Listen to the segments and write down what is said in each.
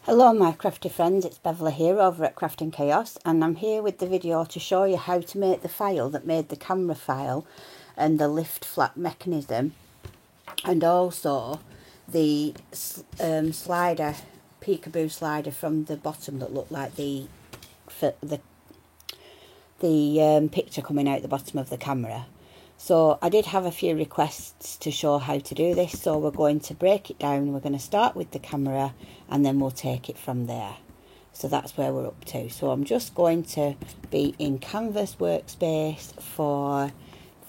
Hello my crafty friends, it's Beverly here over at Crafting Chaos, and I'm here with the video to show you how to make the file that made the camera file and the lift flap mechanism, and also the slider, peekaboo slider from the bottom that looked like the picture coming out the bottom of the camera. So I did have a few requests to show how to do this, so we're going to break it down. We're going to start with the camera and then we'll take it from there. So that's where we're up to. So I'm just going to be in Canvas Workspace for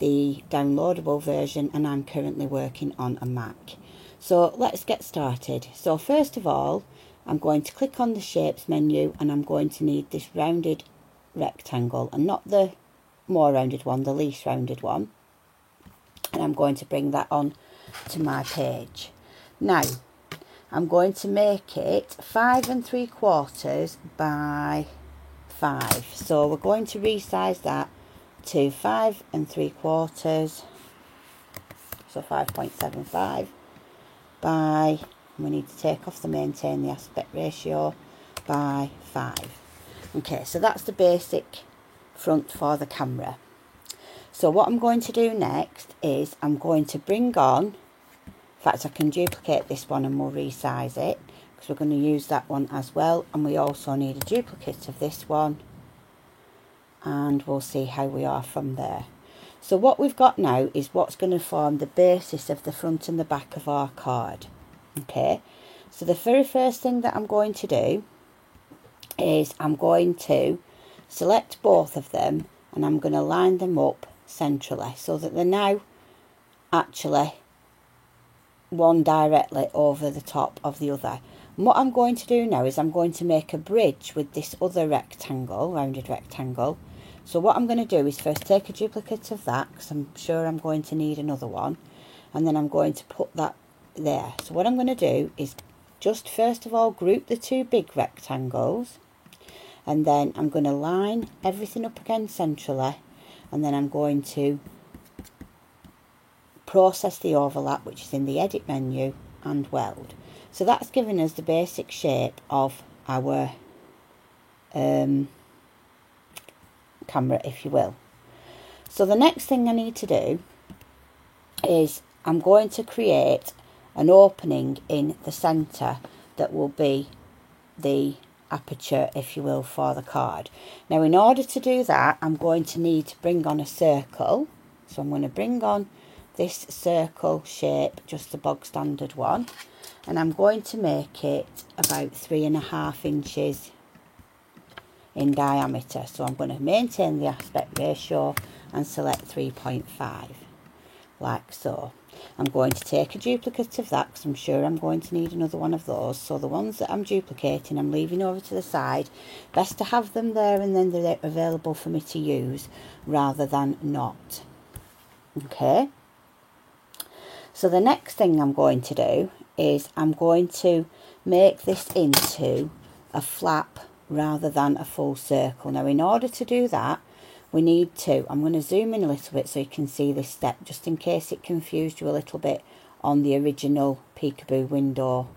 the downloadable version, and I'm currently working on a Mac. So let's get started. So first of all, I'm going to click on the Shapes menu, and I'm going to need this rounded rectangle, and not the more rounded one, the least rounded one. And I'm going to bring that on to my page. Now, I'm going to make it 5 3/4 by 5. So we're going to resize that to 5 3/4. So 5.75 by, we need to take off the maintain the aspect ratio, by 5. Okay, so that's the basic front for the camera. So what I'm going to do next is I'm going to bring on, in fact I can duplicate this one and we'll resize it, because we're going to use that one as well, and we also need a duplicate of this one, and we'll see how we are from there. So what we've got now is what's going to form the basis of the front and the back of our card. Okay, so the very first thing that I'm going to do is I'm going to select both of them, and I'm going to line them up centrally so that they're now actually one directly over the top of the other. And what I'm going to do now is I'm going to make a bridge with this other rectangle, rounded rectangle. So what I'm going to do is first take a duplicate of that, because I'm sure I'm going to need another one, and then I'm going to put that there. So what I'm going to do is just first of all group the two big rectangles, and then I'm going to line everything up again centrally, and then I'm going to process the overlap, which is in the edit menu, and weld. So that's given us the basic shape of our camera, if you will. So the next thing I need to do is I'm going to create an opening in the centre that will be the aperture, if you will, for the card. Now in order to do that, I'm going to need to bring on a circle. So I'm going to bring on this circle shape, just the bog standard one, and I'm going to make it about 3.5 inches in diameter. So I'm going to maintain the aspect ratio and select 3.5, like so. I'm going to take a duplicate of that, because I'm sure I'm going to need another one of those. So the ones that I'm duplicating, I'm leaving over to the side. Best to have them there and then they're available for me to use, rather than not. Okay. So the next thing I'm going to do is I'm going to make this into a flap rather than a full circle. Now in order to do that, we need to, I'm going to zoom in a little bit so you can see this step, just in case it confused you a little bit on the original peekaboo window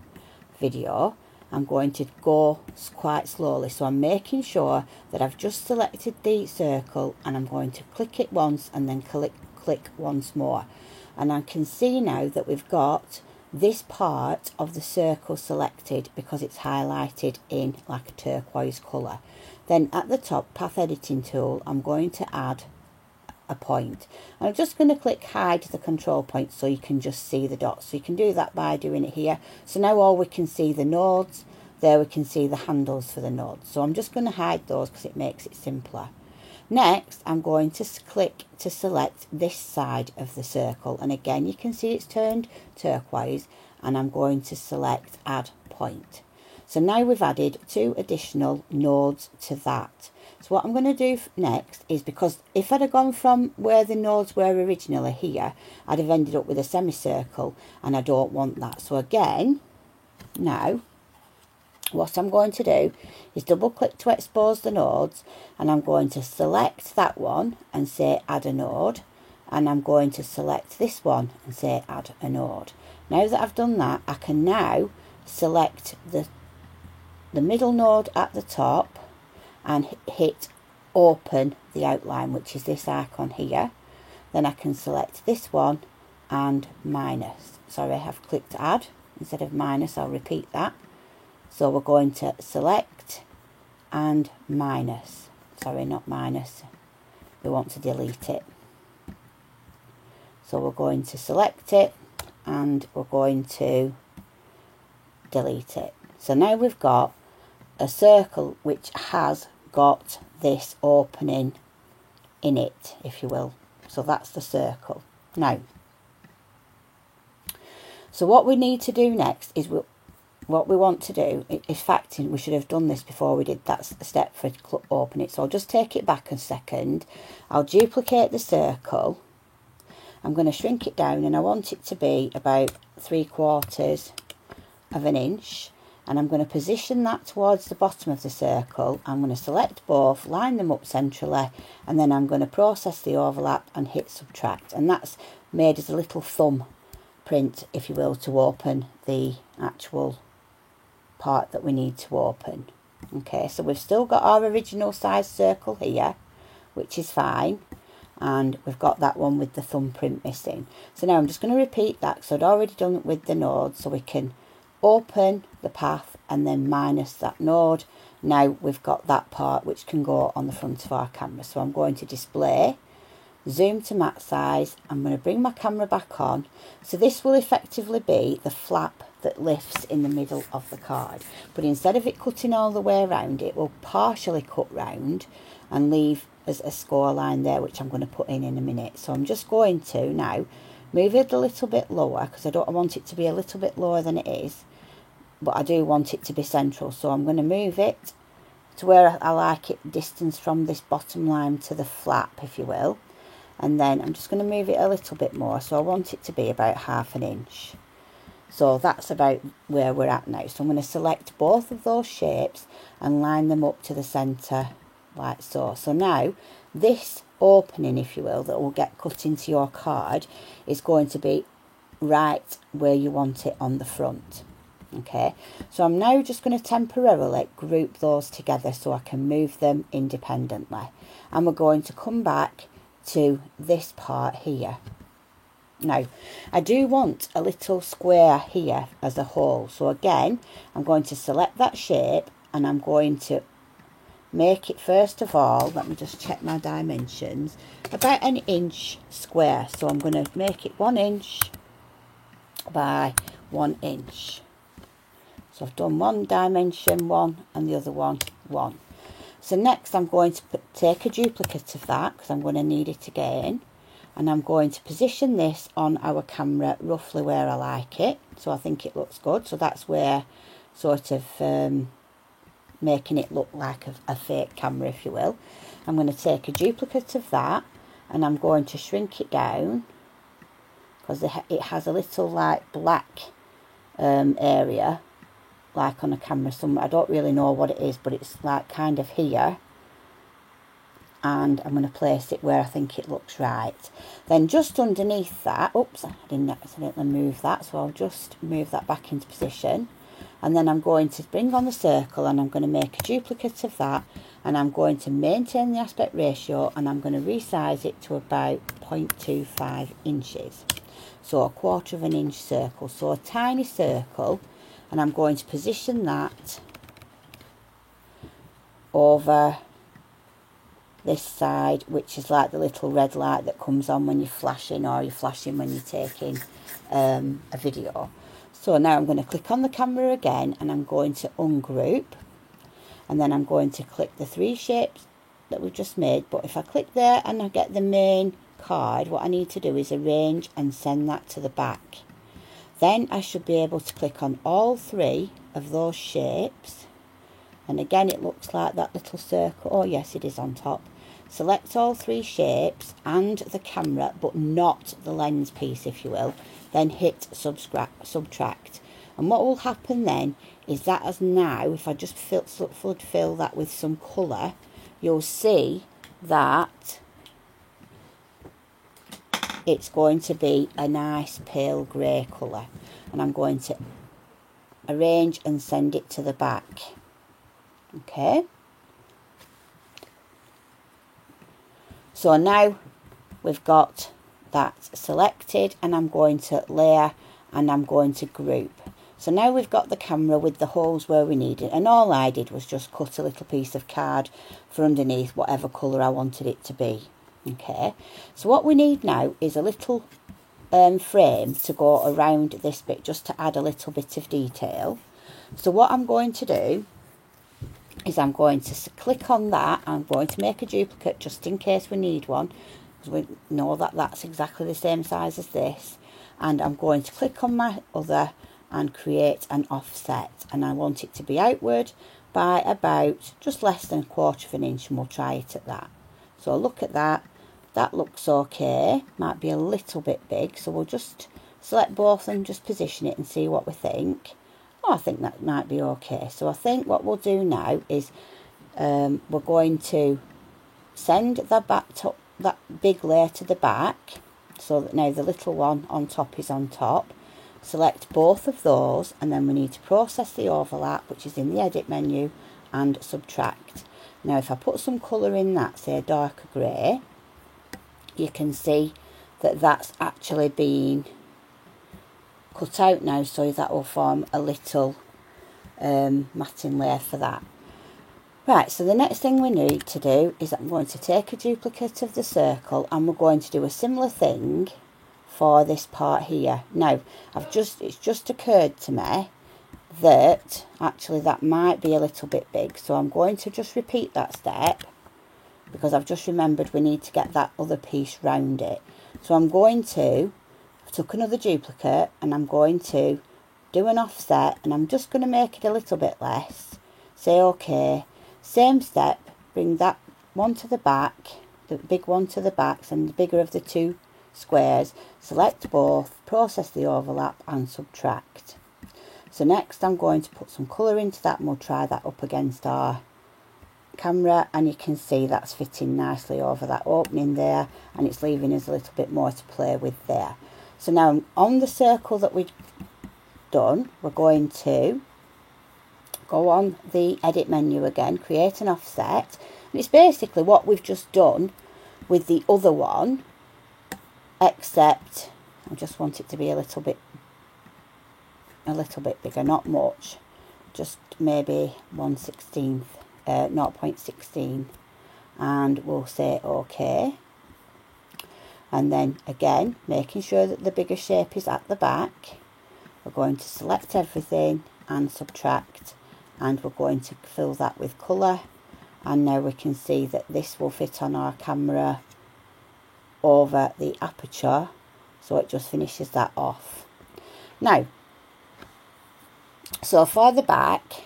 video. I'm going to go quite slowly, so I'm making sure that I've just selected the circle, and I'm going to click it once and then click once more, and I can see now that we've got this part of the circle selected because it's highlighted in like a turquoise colour. Then at the top, path editing tool, I'm going to add a point. And I'm just going to click hide the control point so you can just see the dots. So you can do that by doing it here. So now all we can see the nodes, there we can see the handles for the nodes. So I'm just going to hide those because it makes it simpler. Next, I'm going to click to select this side of the circle, and again you can see it's turned turquoise, and I'm going to select add point. So now we've added 2 additional nodes to that. So what I'm going to do next is, because if I'd have gone from where the nodes were originally here, I'd have ended up with a semicircle, and I don't want that. So again, now what I'm going to do is double click to expose the nodes, and I'm going to select that one and say add a node, and I'm going to select this one and say add a node. Now that I've done that, I can now select the the middle node at the top and hit open the outline, which is this icon here. Then I can select this one and minus. Sorry, I've clicked add instead of minus. I'll repeat that. So we're going to select and minus. Sorry, not minus. We want to delete it. So we're going to select it and we're going to delete it. So now we've got a circle which has got this opening in it, if you will. So that's the circle. Now, so what we need to do next is what we want to do. In fact, we should have done this before we did that step for open it. So I'll just take it back a second. I'll duplicate the circle. I'm going to shrink it down, and I want it to be about 3/4 of an inch. And I'm going to position that towards the bottom of the circle. I'm going to select both, line them up centrally, and then I'm going to process the overlap and hit subtract. And that's made as a little thumb print, if you will, to open the actual part that we need to open. Okay, so we've still got our original size circle here, which is fine. And we've got that one with the thumbprint missing. So now I'm just going to repeat that because I'd already done it with the node, so we can open the path and then minus that node. Now we've got that part which can go on the front of our camera. So I'm going to display, zoom to max size. I'm going to bring my camera back on. So this will effectively be the flap that lifts in the middle of the card. But instead of it cutting all the way around, it will partially cut round and leave as a score line there, which I'm going to put in a minute. So I'm just going to now move it a little bit lower because I want it to be a little bit lower than it is, but I do want it to be central. So I'm going to move it to where I like it, distance from this bottom line to the flap, if you will. And then I'm just going to move it a little bit more. So I want it to be about 1/2 inch. So that's about where we're at now. So I'm going to select both of those shapes and line them up to the centre like so. So now this opening, if you will, that will get cut into your card is going to be right where you want it on the front. Okay, so I'm now just going to temporarily group those together so I can move them independently. And we're going to come back to this part here. Now, I do want a little square here as a whole. So again, I'm going to select that shape and I'm going to make it, first of all, let me just check my dimensions, about 1 inch square. So I'm going to make it 1 inch by 1 inch. So I've done one dimension, 1, and the other one, 1. So next I'm going to take a duplicate of that because I'm going to need it again. And I'm going to position this on our camera roughly where I like it. So I think it looks good. So that's where sort of making it look like a fake camera, if you will. I'm going to take a duplicate of that and I'm going to shrink it down because it has a little like black area like on a camera somewhere. I don't really know what it is, but it's like kind of here. And I'm going to place it where I think it looks right. Then just underneath that, oops, I didn't accidentally move that, so I'll just move that back into position. And then I'm going to bring on the circle and I'm going to make a duplicate of that. And I'm going to maintain the aspect ratio and I'm going to resize it to about 0.25 inches. So 1/4 of an inch circle, so a tiny circle. And I'm going to position that over this side, which is like the little red light that comes on when you're flashing or you're flashing when you're taking a video. So now I'm going to click on the camera again and I'm going to ungroup. And then I'm going to click the 3 shapes that we've just made. But if I click there and I get the main card, what I need to do is arrange and send that to the back. Then I should be able to click on all 3 of those shapes. And again, it looks like that little circle. Oh, yes, it is on top. Select all 3 shapes and the camera, but not the lens piece, if you will. Then hit subtract. And what will happen then is that as now, if I just fill that with some colour, you'll see that it's going to be a nice pale grey colour. And I'm going to arrange and send it to the back. Okay. So now we've got that selected, and I'm going to layer and I'm going to group. So now we've got the camera with the holes where we need it, and all I did was just cut a little piece of card for underneath whatever colour I wanted it to be. Okay, so what we need now is a little frame to go around this bit, just to add a little bit of detail. So what I'm going to do is I'm going to click on that. I'm going to make a duplicate just in case we need one, because we know that that's exactly the same size as this. And I'm going to click on my other and create an offset, and I want it to be outward by about just less than 1/4 of an inch, and we'll try it at that. So look at that. That looks okay. Might be a little bit big, so we'll just select both and just position it and see what we think. Oh, I think that might be okay. So I think what we'll do now is we're going to send that big layer to the back, so that now the little one on top is on top. Select both of those, and then we need to process the overlap, which is in the edit menu, and subtract. Now if I put some colour in that, say a darker grey, you can see that that's actually been cut out now, so that will form a little matting layer for that. Right, so the next thing we need to do is I'm going to take a duplicate of the circle, and we're going to do a similar thing for this part here. Now it's just occurred to me that actually that might be a little bit big, so I'm going to just repeat that step, because I've just remembered we need to get that other piece round it. So I've took another duplicate, and I'm going to do an offset, and I'm just going to make it a little bit less. Say okay, same step, bring that one to the back, the big one to the back, and the bigger of the two squares, select both, process the overlap and subtract. So next I'm going to put some colour into that, and we'll try that up against our camera, and you can see that's fitting nicely over that opening there, and it's leaving us a little bit more to play with there. So now on the circle that we've done, we're going to go on the edit menu again, create an offset, and it's basically what we've just done with the other one, except I just want it to be a little bit bigger, not much, just maybe 1/16, 0.16, and we'll say okay. And then again, making sure that the bigger shape is at the back, we're going to select everything and subtract, and we're going to fill that with colour. And now we can see that this will fit on our camera over the aperture, so it just finishes that off. Now, so for the back,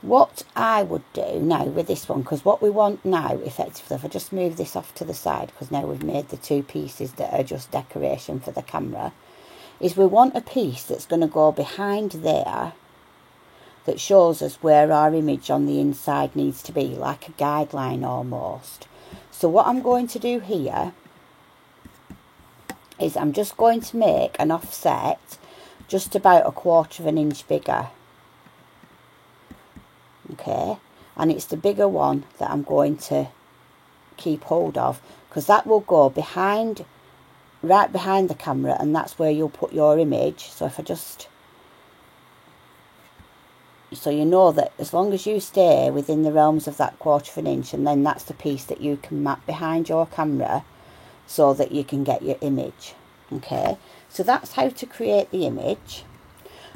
what I would do now with this one, because what we want now effectively, if I just move this off to the side, because now we've made the two pieces that are just decoration for the camera, is we want a piece that's going to go behind there that shows us where our image on the inside needs to be, like a guideline almost. So what I'm going to do here is I'm just going to make an offset just about 1/4 of an inch bigger. Okay, and it's the bigger one that I'm going to keep hold of, because that will go behind, right behind the camera, and that's where you'll put your image. So if I just, so you know that as long as you stay within the realms of that 1/4 of an inch, and then that's the piece that you can map behind your camera so that you can get your image. Okay, so that's how to create the image.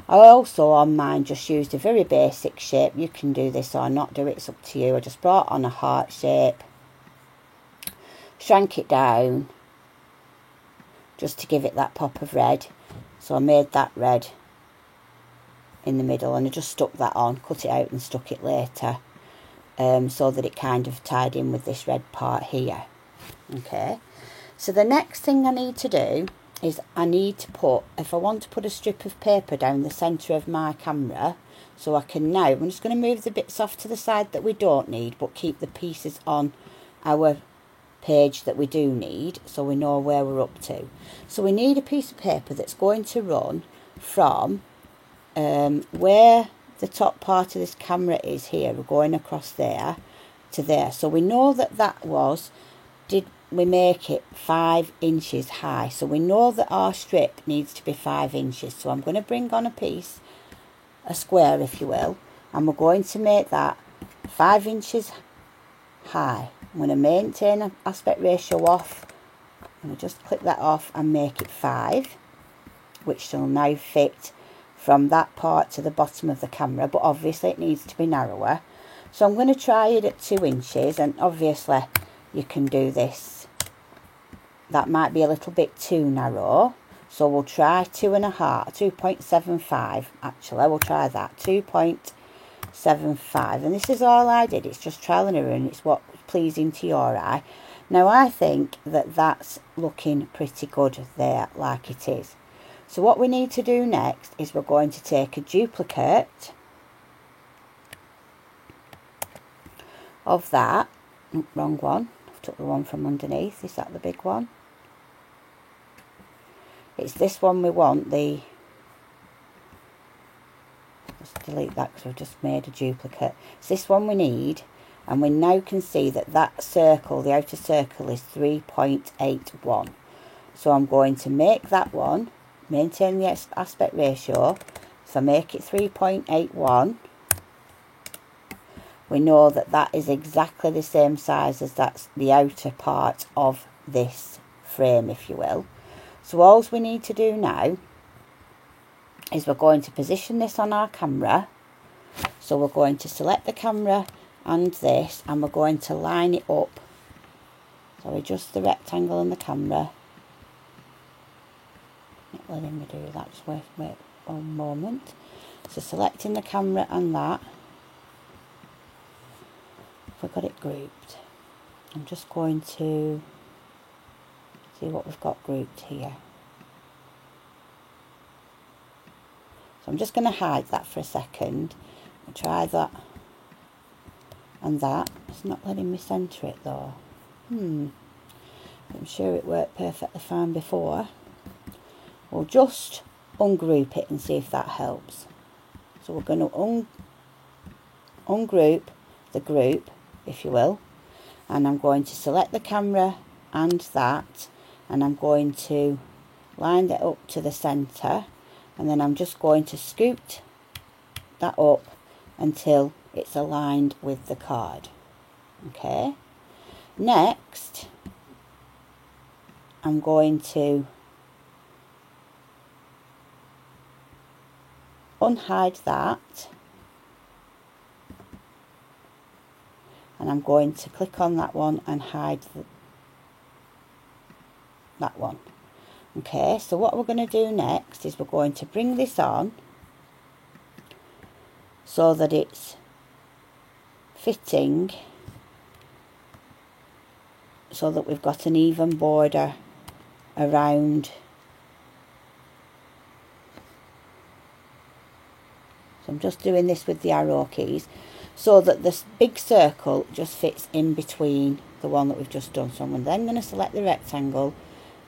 I also on mine just used a very basic shape. You can do this or not do it, it's up to you. I just brought on a heart shape, shrank it down just to give it that pop of red. So I made that red in the middle, and I just stuck that on, cut it out and stuck it later, so that it kind of tied in with this red part here. Okay, so the next thing I need to do is I need to put, if I want to put a strip of paper down the centre of my camera, so I can now, I'm just going to move the bits off to the side that we don't need, but keep the pieces on our page that we do need, so we know where we're up to. So we need a piece of paper that's going to run from where the top part of this camera is here, we're going across there to there. So we know that that was, did we make it 5 inches high? So we know that our strip needs to be 5 inches. So I'm going to bring on a piece, a square if you will, and we're going to make that 5 inches high. I'm going to maintain aspect ratio off. I'm going to just click that off and make it 5, which will now fit from that part to the bottom of the camera, but obviously it needs to be narrower. So I'm going to try it at 2 inches, and obviously you can do this. That might be a little bit too narrow, so we'll try 2.75 actually. We'll try that, 2.75, and this is all I did. It's just trial and error, and it's what's pleasing to your eye. Now I think that that's looking pretty good there, like it is. So what we need to do next is we're going to take a duplicate of that. Wrong one. I've took the one from underneath. Is that the big one? It's this one we want. Just delete that because we've just made a duplicate. It's this one we need, and we now can see that that circle, the outer circle, is 3.81. So I'm going to make that one, maintain the aspect ratio. So make it 3.81. We know that that is exactly the same size as that's the outer part of this frame, if you will. So all we need to do now is we're going to position this on our camera. So we're going to select the camera and this, and we're going to line it up. So adjust the rectangle on the camera. Not letting me do that, just wait one moment. So selecting the camera and that. We've got it grouped. I'm just going to see what we've got grouped here. So I'm just going to hide that for a second. I'll try that and that. It's not letting me centre it though. I'm sure it worked perfectly fine before. We'll just ungroup it and see if that helps. So we're going to ungroup the group, if you will, and I'm going to select the camera and that, and I'm going to line that up to the centre, and then I'm just going to scoot that up until it's aligned with the card. Okay, next I'm going to unhide that, and I'm going to click on that one and hide that one. Okay, so what we're going to do next is we're going to bring this on so that it's fitting, so that we've got an even border around. So I'm just doing this with the arrow keys so that this big circle just fits in between the one that we've just done. So I'm then going to select the rectangle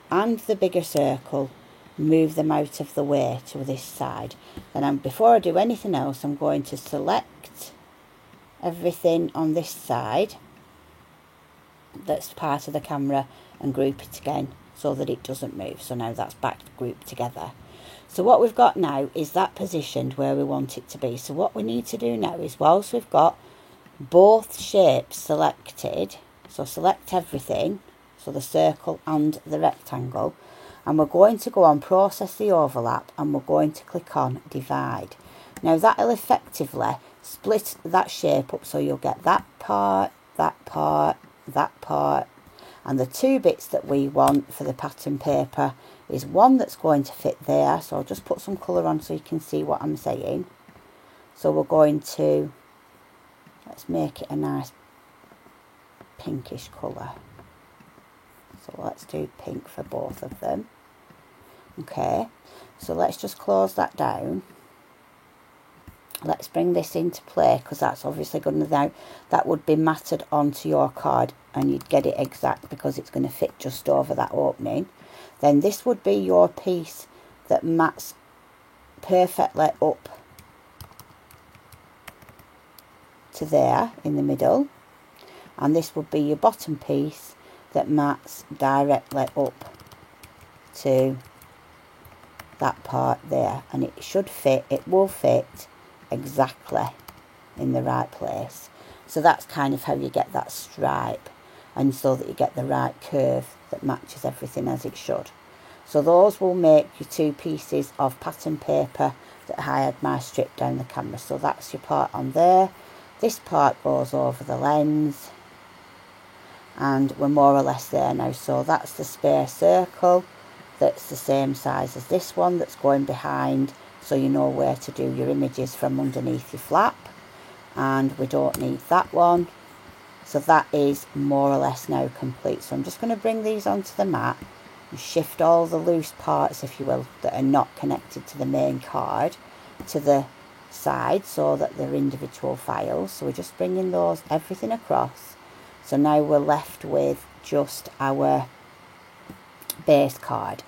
and the bigger circle, move them out of the way to this side. Then before I do anything else, I'm going to select everything on this side that's part of the camera and group it again so that it doesn't move. So now that's back grouped together. So what we've got now is that positioned where we want it to be. So what we need to do now is, whilst we've got both shapes selected, so select everything, so the circle and the rectangle, and we're going to go on process the overlap, and we're going to click on divide. Now that'll effectively split that shape up, so you'll get that part, that part, that part, and the two bits that we want for the pattern paper is one that's going to fit there. So I'll just put some colour on so you can see what I'm saying. So we're going to, let's make it a nice pinkish colour. So let's do pink for both of them. Okay, so let's just close that down. Let's bring this into play, because that's obviously going to now, that would be matted onto your card, and you'd get it exact because it's going to fit just over that opening. Then this would be your piece that mats perfectly up to there in the middle, and this would be your bottom piece that mats directly up to that part there, and it should fit, it will fit exactly in the right place. So that's kind of how you get that stripe, and so that you get the right curve that matches everything as it should. So those will make your two pieces of pattern paper that I had my strip down the camera. So that's your part on there. This part goes over the lens, and we're more or less there now. So that's the spare circle that's the same size as this one that's going behind, so you know where to do your images from underneath your flap. And we don't need that one, so that is more or less now complete. So I'm just going to bring these onto the mat and shift all the loose parts, if you will, that are not connected to the main card to the side, so that they're individual files. So we're just bringing those, everything across. So now we're left with just our base card.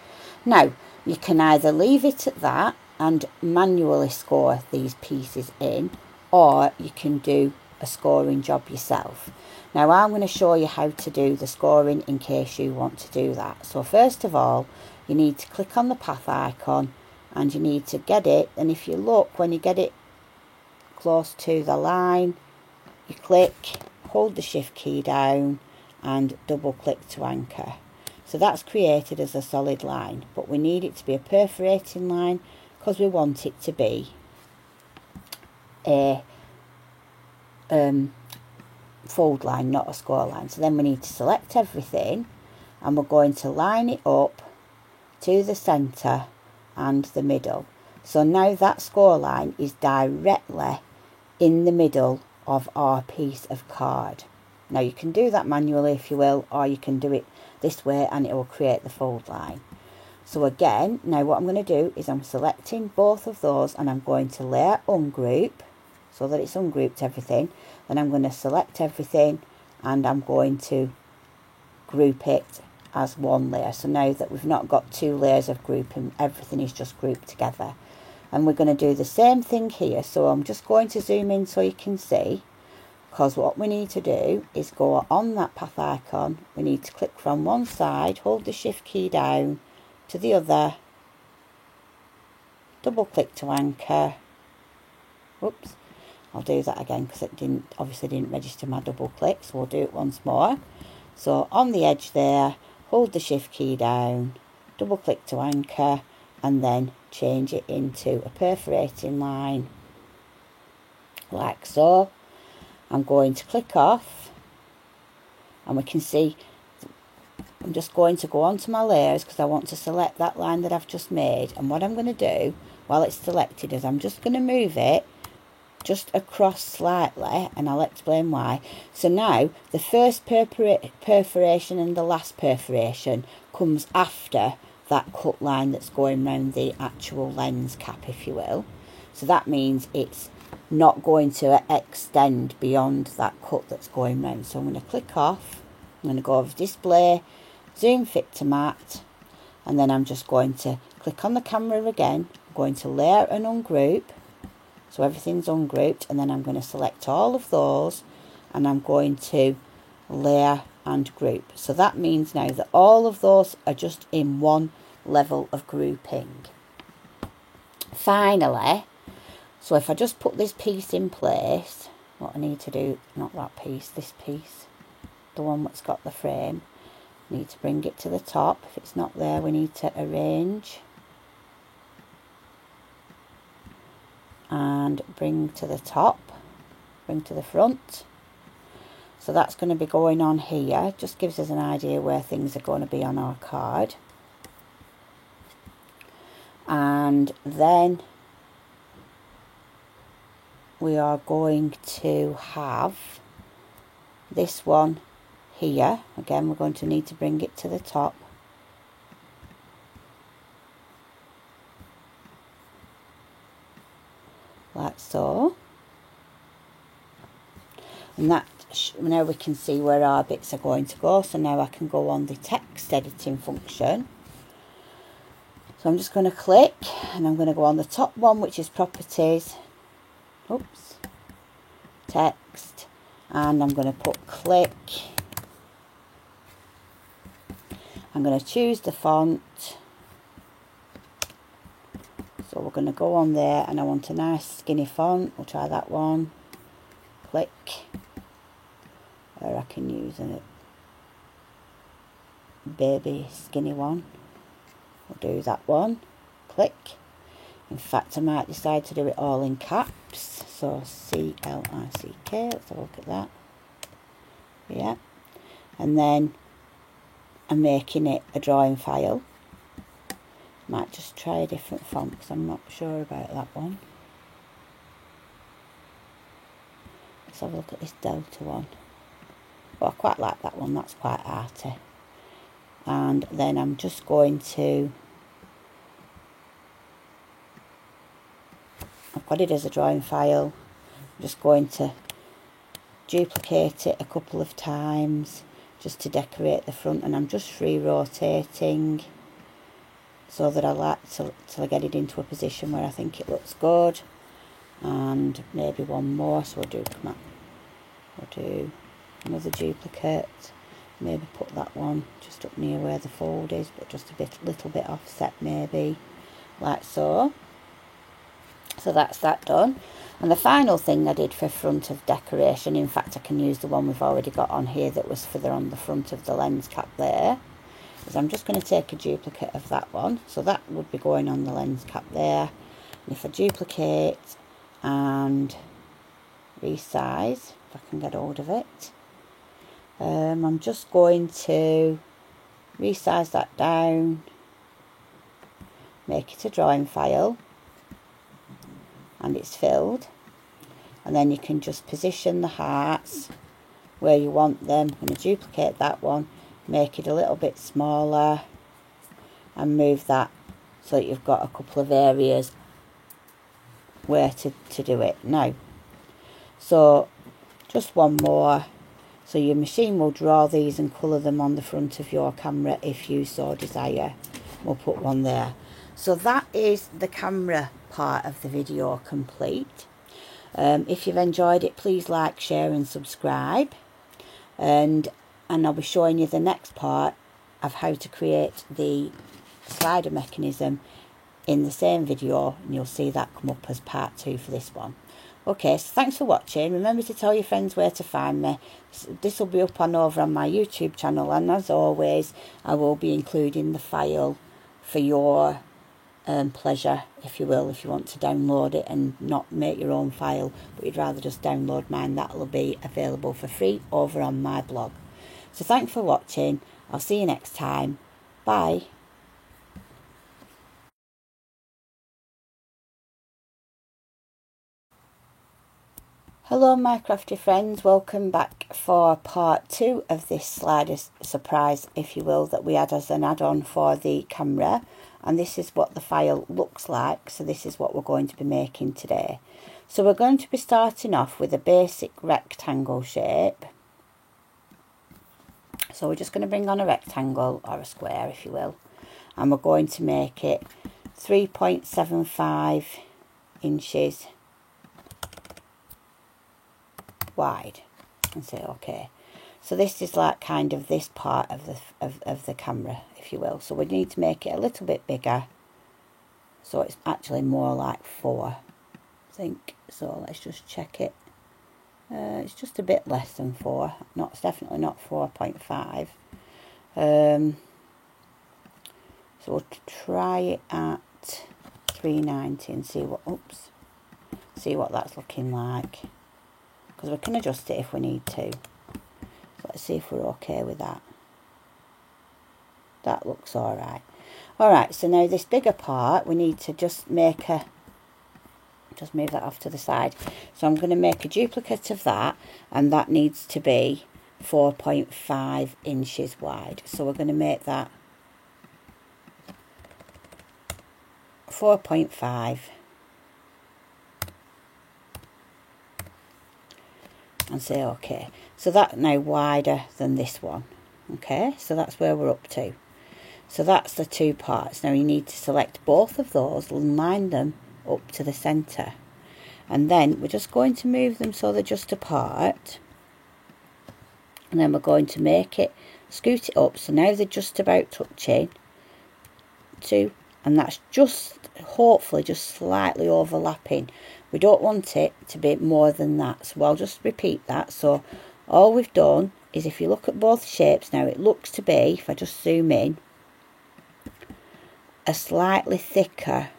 Now you can either leave it at that and manually score these pieces in, or you can do a scoring job yourself. Now I'm going to show you how to do the scoring in case you want to do that. So first of all, you need to click on the path icon, and you need to get it, and if you look, when you get it close to the line, you click, hold the shift key down and double click to anchor. So that's created as a solid line, but we need it to be a perforating line because we want it to be a fold line, not a score line. So then we need to select everything, and we're going to line it up to the centre and the middle. So now that score line is directly in the middle of our piece of card. Now you can do that manually if you will, or you can do it this way and it will create the fold line. So again, now what I'm going to do is I'm selecting both of those, and I'm going to layer ungroup so that it's ungrouped everything. Then I'm going to select everything and I'm going to group it as one layer. So now that we've not got two layers of grouping, everything is just grouped together. And we're going to do the same thing here. So I'm just going to zoom in so you can see, because what we need to do is go on that path icon. We need to click from one side, hold the shift key down to the other, double click to anchor. Whoops, I'll do that again because it obviously didn't register my double click, so we'll do it once more. So on the edge there, hold the shift key down, double click to anchor, and then change it into a perforating line like so. I'm going to click off, and we can see I'm just going to go onto my layers because I want to select that line that I've just made. And what I'm going to do while it's selected is I'm just going to move it just across slightly, and I'll explain why. So now the first perforation and the last perforation comes after that cut line that's going round the actual lens cap, if you will. So that means it's not going to extend beyond that cut that's going round. So I'm going to click off, I'm going to go over display, zoom fit to matte, and then I'm just going to click on the camera again. I'm going to layer and ungroup, so everything's ungrouped, and then I'm going to select all of those and I'm going to layer and group. So that means now that all of those are just in one level of grouping. Finally, so if I just put this piece in place, what I need to do, not that piece, this piece, the one that's got the frame, I need to bring it to the top. If it's not there, we need to arrange and bring to the top, bring to the front. So that's going to be going on here. Just gives us an idea where things are going to be on our card. And then we are going to have this one here. Again, we're going to need to bring it to the top. Like so. And that, now we can see where our bits are going to go. So now I can go on the text editing function. So I'm just going to click, and I'm going to go on the top one, which is properties. Oops. text, and I'm going to put click. I'm going to choose the font. So we're going to go on there, and I want a nice skinny font. We'll try that one. Click. Or I can use a baby skinny one. We'll do that one. Click. In fact, I might decide to do it all in caps. So C-L-I-C-K. Let's have a look at that. Yeah. And then I'm making it a drawing file. Might just try a different font because I'm not sure about that one. Let's have a look at this Delta one. Oh, I quite like that one. That's quite arty. And then I'm just going to... I've got it as a drawing file. I'm just going to duplicate it a couple of times just to decorate the front, and I'm just free rotating so that I like till I get it into a position where I think it looks good. And maybe one more, so we'll do another duplicate, maybe put that one just up near where the fold is, but just little bit offset, maybe like so. So that's that done. And the final thing I did for front of decoration, in fact I can use the one we've already got on here that was on the front of the lens cap there, is I'm just going to take a duplicate of that one. So that would be going on the lens cap there. And if I duplicate and resize, if I can get hold of it, I'm just going to resize that down, make it a drawing file, and it's filled. And then you can just position the hearts where you want them. I'm going to duplicate that one, make it a little bit smaller, and move that so that you've got a couple of areas where to do it. Now, so just one more. So your machine will draw these and colour them on the front of your camera if you so desire. We'll put one there. So that is the camera part of the video complete. If you've enjoyed it, please like, share and subscribe. And I'll be showing you the next part of how to create the slider mechanism in the same video, and you'll see that come up as part 2 for this one. Okay, so thanks for watching. Remember to tell your friends where to find me. This will be up over on my YouTube channel, and as always I will be including the file for your pleasure, if you will. If you want to download it and not make your own file, but you'd rather just download mine, that will be available for free over on my blog. So thanks for watching. I'll see you next time. Bye. Hello my crafty friends, welcome back for part 2 of this slider surprise, if you will, that we had as an add-on for the camera. And this is what the file looks like. So this is what we're going to be making today. So we're going to be starting off with a basic rectangle shape. So we're just going to bring on a rectangle, or a square if you will, and we're going to make it 3.75 inches wide, and say okay. So this is like kind of this part of the camera, if you will. So we need to make it a little bit bigger, so it's actually more like 4, I think. So let's just check it. It's just a bit less than 4. It's definitely not 4.5. So we'll try it at 390 and see what that's looking like, because we can adjust it if we need to. So let's see if we're okay with that. That looks alright. Alright, so now this bigger part, we need to just make just move that off to the side. So I'm going to make a duplicate of that, and that needs to be 4.5 inches wide. So we're going to make that 4.5 and say okay. So that's now wider than this one. Okay, so that's where we're up to. So that's the 2 parts. Now you need to select both of those and line them up to the centre, And then we're just going to move them so they're just apart. And then we're going to make it, scoot it up, so now they're just about touching. And that's just, hopefully, just slightly overlapping. We don't want it to be more than that, so I'll just repeat that. So all we've done is, if you look at both shapes now, it looks to be, if I just zoom in, a slightly thicker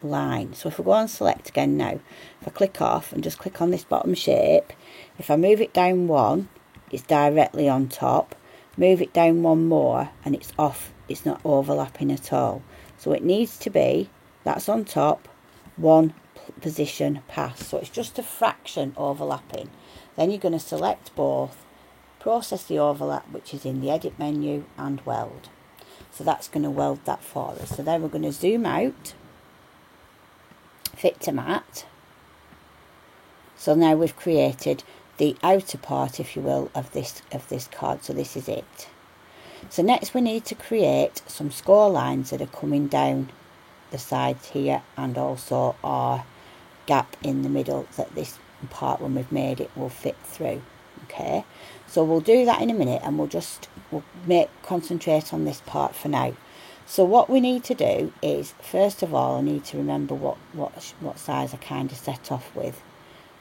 line. So if we go on select again now, if I click off and just click on this bottom shape, if I move it down one, it's directly on top. Move it down one more and it's off, it's not overlapping at all. So it needs to be, that's on top, one position past. So it's just a fraction overlapping. Then you're going to select both, process the overlap, which is in the edit menu, and weld. So that's going to weld that for us. So then we're going to zoom out, fit to mat. So now we've created the outer part, if you will, of this card. So this is it. So next we need to create some score lines that are coming down the sides here, and also our gap in the middle that this part, when we've made it, will fit through. Okay, so we'll do that in a minute, and we'll concentrate on this part for now. So what we need to do is, first of all, I need to remember what size I kind of set off with.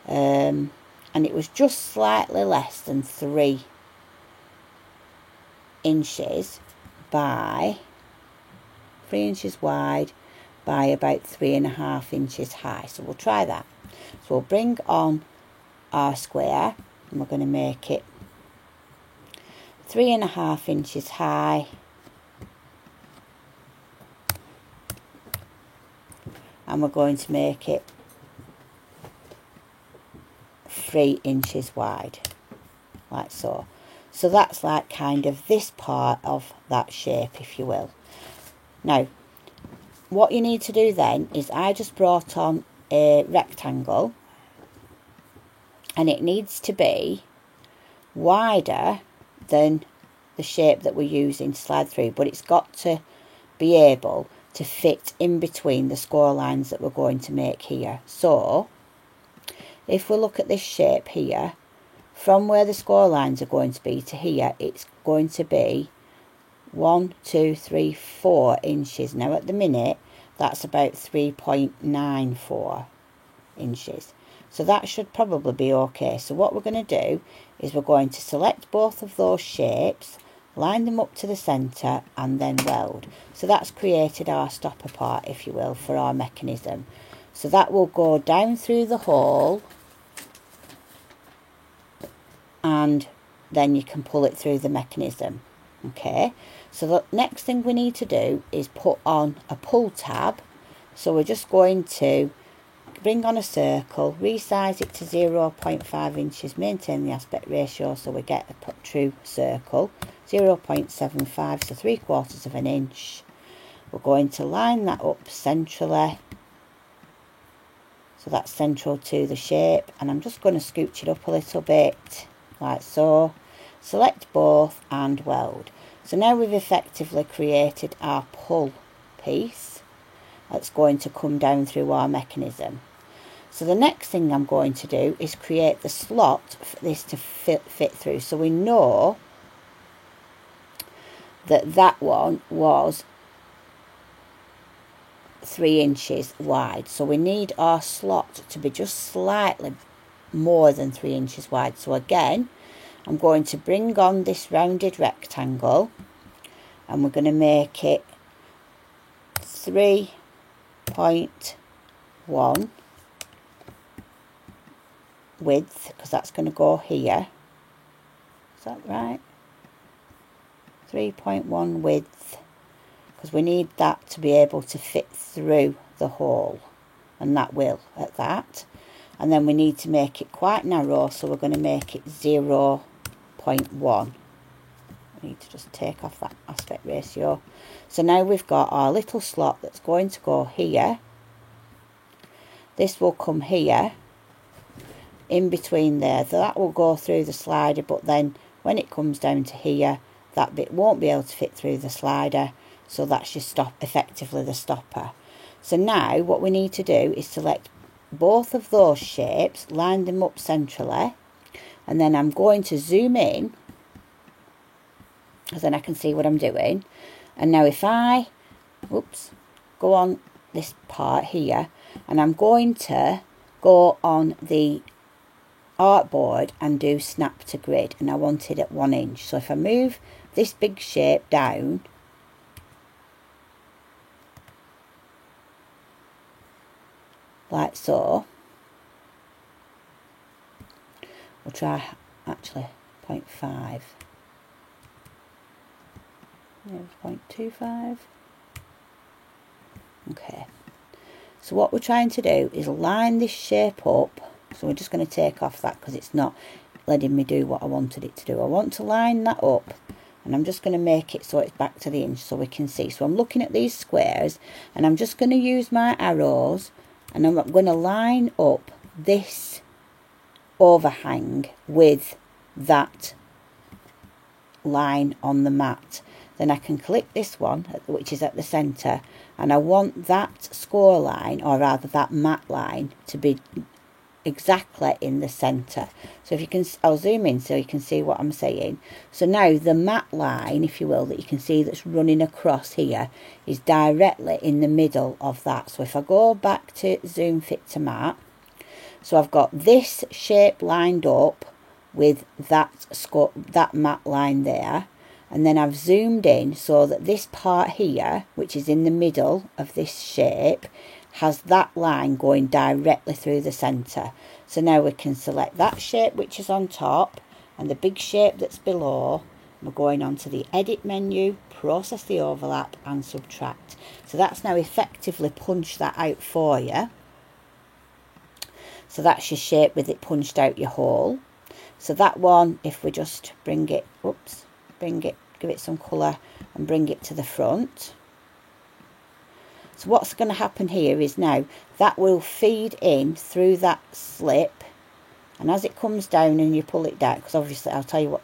And it was just slightly less than 3 inches by 3 inches wide by about 3.5 inches high. So we'll try that. So we'll bring on our square, and we're going to make it 3.5 inches high and we're going to make it 3 inches wide, like so. So that's like kind of this part of that shape, if you will. Now, what you need to do then is, I just brought on a rectangle, and it needs to be wider than the shape that we're using to slide through, but it's got to be able to fit in between the score lines that we're going to make here. So if we look at this shape here, from where the score lines are going to be to here, it's going to be 1, 2, 3, 4 inches. Now at the minute, that's about 3.94 inches. So that should probably be okay. So what we're going to do is, we're going to select both of those shapes, line them up to the centre, and then weld. So that's created our stopper part, if you will, for our mechanism. So that will go down through the hole, and then you can pull it through the mechanism. Okay, so the next thing we need to do is put on a pull tab. So we're just going to bring on a circle, resize it to 0.5 inches, maintain the aspect ratio so we get a true circle, 0.75, so 3/4 of an inch. We're going to line that up centrally, so that's central to the shape, and I'm just going to scooch it up a little bit, like so. Select both and weld. So now we've effectively created our pull piece that's going to come down through our mechanism. So the next thing I'm going to do is create the slot for this to fit through. So we know that that one was 3 inches wide. So we need our slot to be just slightly more than 3 inches wide. So again, I'm going to bring on this rounded rectangle, and we're going to make it 3.1 width, because that's going to go here. Is that right? 3.1 width, because we need that to be able to fit through the hole, and that will at that. And then we need to make it quite narrow, so we're going to make it 0.1. I need to just take off that aspect ratio. So now we've got our little slot that's going to go here. This will come here, in between there. So that will go through the slider, but then when it comes down to here, that bit won't be able to fit through the slider. So that's your stop, effectively the stopper. So now what we need to do is select both of those shapes, line them up centrally, and then I'm going to zoom in, because then I can see what I'm doing. And now if I, go on this part here, and I'm going to go on the artboard and do snap to grid, and I want it at 1 inch. So if I move this big shape down, like so, we'll try actually 0.5, 0.25. Okay, so what we're trying to do is line this shape up. So we're just going to take off that because it's not letting me do what I wanted it to do. I want to line that up, and I'm just going to make it so it's back to the inch so we can see. So I'm looking at these squares, and I'm just going to use my arrows, and I'm going to line up this overhang with that line on the mat. Then I can click this one, which is at the centre, and I want that score line, or rather that mat line, to be exactly in the centre. So if you can, I'll zoom in so you can see what I'm saying. So now the mat line, if you will, that you can see that's running across here is directly in the middle of that. So if I go back to zoom fit to mat, so I've got this shape lined up with that mat line there, and then I've zoomed in so that this part here, which is in the middle of this shape, has that line going directly through the centre. So now we can select that shape which is on top and the big shape that's below. We're going on to the edit menu, process the overlap and subtract. So that's now effectively punched that out for you. So that's your shape with it punched out your hole. So that one, if we just bring it, give it some colour and bring it to the front. So what's going to happen here is now that will feed in through that slip, and as it comes down and you pull it down, because obviously I'll tell you what,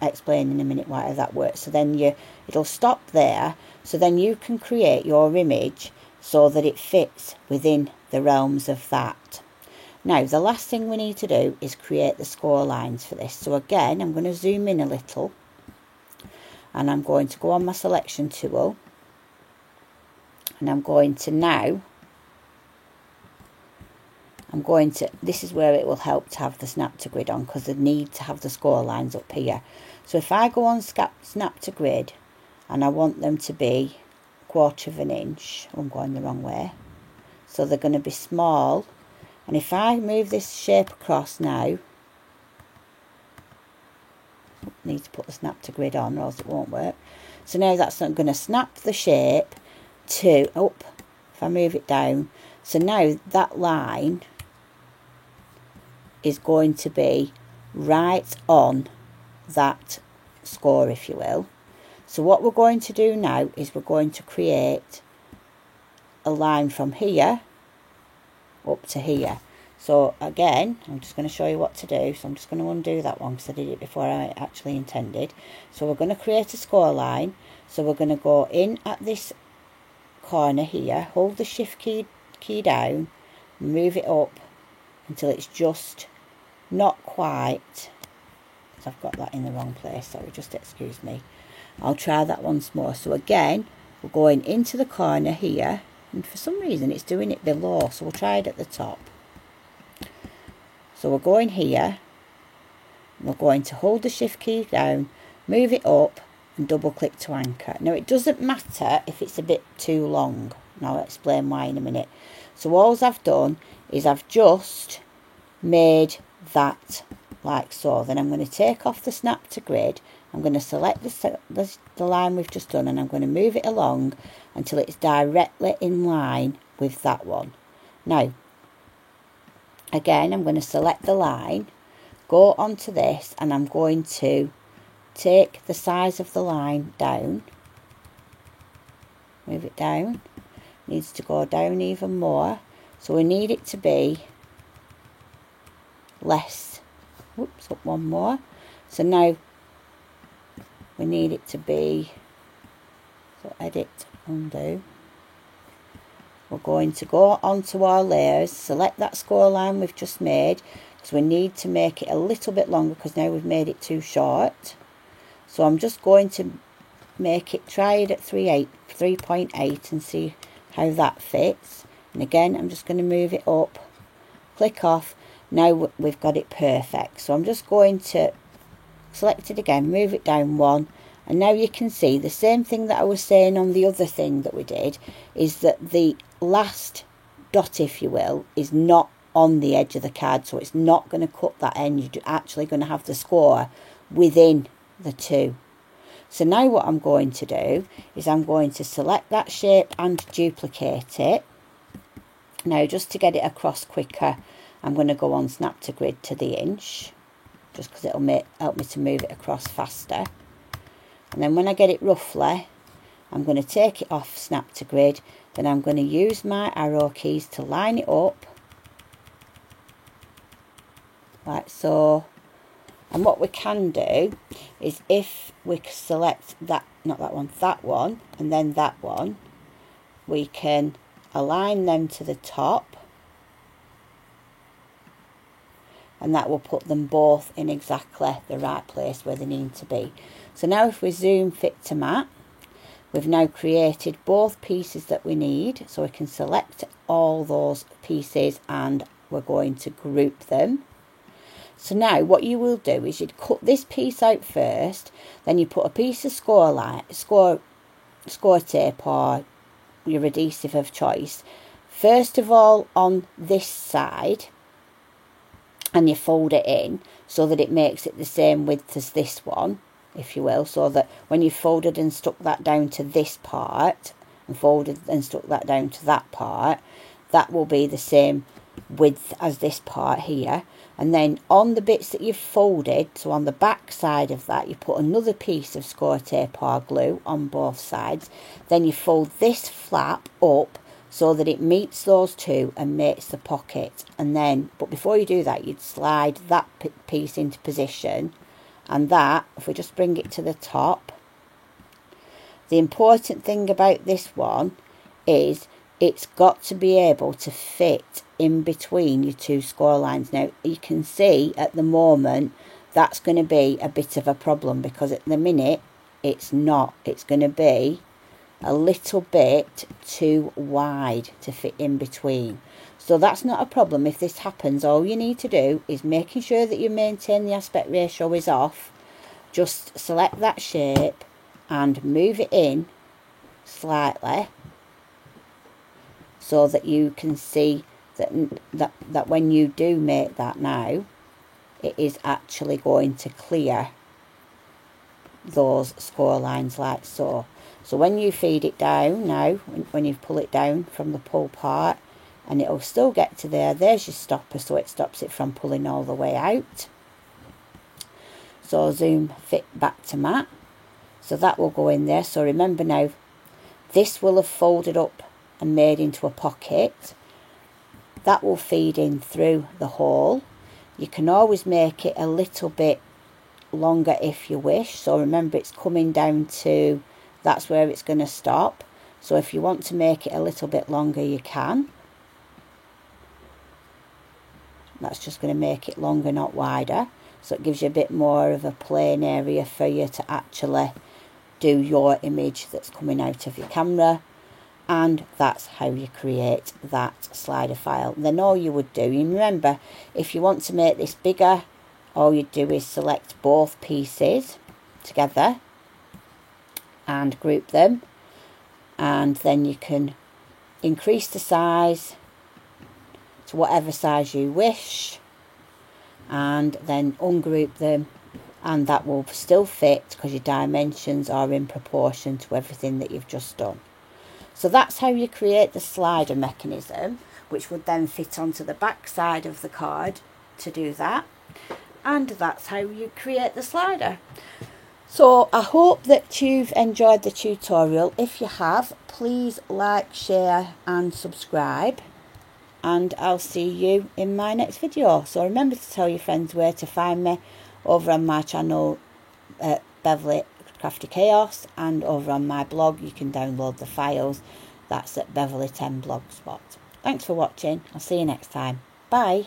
explain in a minute why that works. So then it'll stop there, so then you can create your image so that it fits within the realms of that. Now the last thing we need to do is create the score lines for this. So again, I'm going to zoom in a little, and I'm going to go on my selection tool, and I'm going to this is where it will help to have the snap to grid on, because I need to have the score lines up here. So if I go on snap to grid and I want them to be 1/4 of an inch, I'm going the wrong way, so they're going to be small, and if I move this shape across now, need to put the snap to grid on or else it won't work. So now that's not going to snap the shape to up. If I move it down, so now that line is going to be right on that score, if you will. So what we're going to do now is we're going to create a line from here up to here. So again, I'm just going to show you what to do. So I'm just going to undo that one because I did it before I actually intended. So we're going to create a score line. So we're going to go in at this corner here, hold the shift key down, move it up until it's just not quite, so I've got that in the wrong place, sorry, just excuse me. I'll try that once more. So again, we're going into the corner here, and for some reason it's doing it below, so we'll try it at the top. So we're going here, and we're going to hold the shift key down, move it up and double click to anchor. Now it doesn't matter if it's a bit too long, and I'll explain why in a minute. So all I've done is I've just made that like so. Then I'm going to take off the snap to grid, I'm going to select the line we've just done, and I'm going to move it along until it's directly in line with that one. Now again, I'm going to select the line, go onto this, and I'm going to take the size of the line down, move it down, needs to go down even more, so we need it to be less, whoops, up one more, so now we need it to be, so edit, undo, we're going to go onto our layers, select that score line we've just made, because we need to make it a little bit longer because now we've made it too short. So I'm just going to make it, try it at 3.8 and see how that fits. And again, I'm just going to move it up, click off. Now we've got it perfect. So I'm just going to select it again, move it down one, and now you can see the same thing that I was saying on the other thing that we did, is that the last dot, if you will, is not on the edge of the card, so it's not going to cut that end. You're actually going to have the score within the two. So now what I'm going to do is I'm going to select that shape and duplicate it. Now just to get it across quicker, I'm going to go on Snap to Grid to the inch, just because it'll help me to move it across faster. And then when I get it roughly, I'm going to take it off Snap to Grid, then I'm going to use my arrow keys to line it up like so. And what we can do is, if we select that, not that one, that one, and then that one, we can align them to the top, and that will put them both in exactly the right place where they need to be. So now if we zoom fit to map, we've now created both pieces that we need, so we can select all those pieces and we're going to group them. So now what you will do is you'd cut this piece out first, then you put a piece of score tape or your adhesive of choice, first of all on this side, and you fold it in so that it makes it the same width as this one, if you will, so that when you folded and stuck that down to this part and folded and stuck that down to that part, that will be the same width as this part here. And then on the bits that you've folded, so on the back side of that, you put another piece of score tape or glue on both sides. Then you fold this flap up so that it meets those two and makes the pocket. And then, but before you do that, you'd slide that piece into position. And that, if we just bring it to the top, the important thing about this one is it's got to be able to fit in between your two score lines. Now you can see at the moment that's going to be a bit of a problem, because at the minute it's not. It's going to be a little bit too wide to fit in between. So that's not a problem if this happens. All you need to do is making sure that you maintain the aspect ratio is off. Just select that shape and move it in slightly so that you can see that when you do make that now, it is actually going to clear those score lines like so. So when you feed it down now, when you pull it down from the pull part, and it'll still get to there, there's your stopper, so it stops it from pulling all the way out. So zoom fit back to mat, so that will go in there. So remember now, this will have folded up and made into a pocket. That will feed in through the hole. You can always make it a little bit longer if you wish. So remember, it's coming down to, that's where it's going to stop. So if you want to make it a little bit longer, you can. That's just going to make it longer, not wider. So it gives you a bit more of a plain area for you to actually do your image that's coming out of your camera. And that's how you create that slider file. Then all you would do, and remember, if you want to make this bigger, all you do is select both pieces together and group them, and then you can increase the size to whatever size you wish, and then ungroup them, and that will still fit because your dimensions are in proportion to everything that you've just done. So that's how you create the slider mechanism, which would then fit onto the back side of the card to do that. And that's how you create the slider. So I hope that you've enjoyed the tutorial. If you have, please like, share and subscribe. And I'll see you in my next video. So remember to tell your friends where to find me over on my channel, Beverly Crafty Chaos, and over on my blog you can download the files That's at Beverly 10 Blogspot. Thanks for watching. I'll see you next time. Bye.